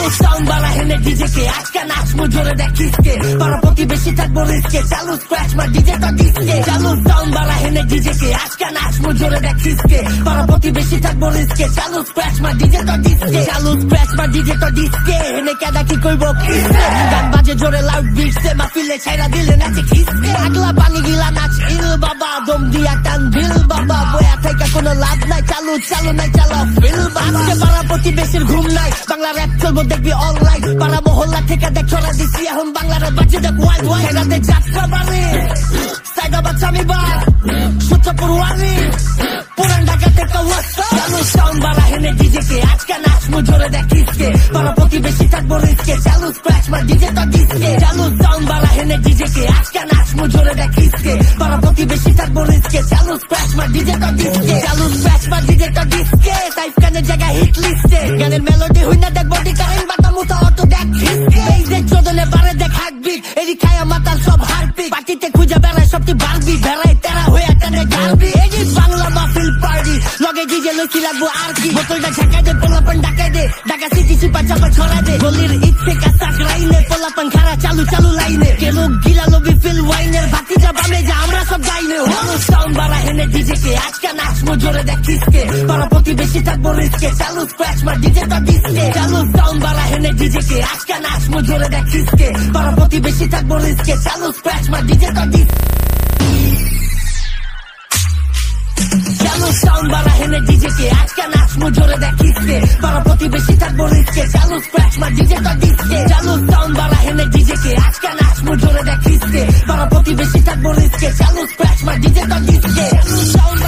চালু সাউন্ড বাড়া হেনে ডিজে কে আজকে নাচমু জোরে দেখ কিসকে পাড়া প্রতিবেশী থাকবো রিস্কে চালু স্ক্র্যাচ মা ডিজে তো ডিস্কে চালু সাউন্ড বাড়া হেনে ডিজে কে আজকে নাচমু জোরে দেখ কিসকে পাড়া প্রতিবেশী থাকবো রিস্কে চালু স্ক্র্যাচ মা ডিজে তো ডিস্কে চালু স্ক্র্যাচ মা ডিজে তো ডিস্কে হেনে কেডা কি কইবো কিসকে গান বাজে জোরে লাউড বিটসে মাহফিলে ছাইরা দিলে নাচে খিসকে আগলা পানি গিলা নাচ ইল বাবা দম দিয়া টান বিল বাবা বয়া থেকে কোনো লাভ নাই চালু চালু নাই চালা ফিল আজকে পাড়া প্রতিবেশীর ঘুম নাই বাংলা র্যাপ চলবো দেখবি অনলাইন পাড়া মহল্লা থেকে দেখ ছড়া দিচ্ছি এখন বাংলা র্যাপ বাজে দেখ ওয়াইড ওয়াইড এরাতে যাত্রা বাড়ি সাইড আবার চামি বার সুচ্চাপুর ওয়ারি পুরান ঢাকা থেকে ওয়াস্তা চালু সাউন্ড বাড়া হেনে ডিজে কে আজকে নাচমু জোরে দেখ কিসকে পাড়া প্রতিবেশী থাকবো রিস্কে চালু স্ক্র্যাচ মা ডিজে তো ডিস্কে চালু সাউন্ড বাড়া হেনে ডিজে কে আজকে নাচমু জোরে দেখ কিসকে পাড়া প্রতিবেশী থাকবো রিস্কে চালু স্ক্র্যাচ মা ডিজে তো ডিস্কে চালু স্ক্র্যাচ মা ডিজে তো ডিস্কে সাইফ খানের জায়গায় হিট লিস্টে গানের মেলোডি হই না দেখ বডি কারেন্ট বাতা মুতা অটো দেখ হিসকে এই যে চোদনে বারে দেখ হার্টবিট এরি খায়া মাতাল সব হারপিক পার্টিতে খুঁজে বেড়ায় সবটি বারবি বেড়ায় তেরা হয়ে টানে গালবি এই যে বাংলা মাহফিল পার্টি লগে ডিজে লইছি লাগবো আর কি বোতলটা ঝাঁকায় দে পোলাপান ডাকায় দে ঢাকা সিটি সিপা চাপা ছড়া দে গলির ইচ্ছে কাসাক রাইনে পোলাপান খারা চালু চালু লাইনে কেলো গিলা লবি ফিল ওয়াইনের বাতি যা বামে যা আমরা সব গাইনে হলো সাউন্ড বাড়া হেনে ডিজে কে আজকে নাচমু জোরে দেখ কিসকে পাড়া প্রতিবেশী থাকবো রিস্কে চালু স্ক্র্যাচ মা ডিজে তো ডিস্কে চালু সাউন্ড বাড়া হেনে ডিজে কে আজকে নাচমু জোরে দেখ কিসকে পাড়া প্রতিবেশী থাকবো রিস্কে চালু স্ক্র্যাচ মা ডিজে তো ডিস্কে চালু সাউন্ড বাড়া হেনে ডিজে কে আজকে নাচমু জোরে দেখ কিসকে পাড়া প্রতিবেশী থাকবো রিস্কে চালু স্ক্র্যাচ মা ডিজে তো ডিস্কে চালু সাউন্ড বাড়া হেনে ডিজে কে আজকে নাচমু জোরে দেখ কিসকে পাড়া প্রতিবেশী থাকবো রিস্কে চালু স্ক্র্যাচ মা ডিজে তো ডিস্কে সাউন্ড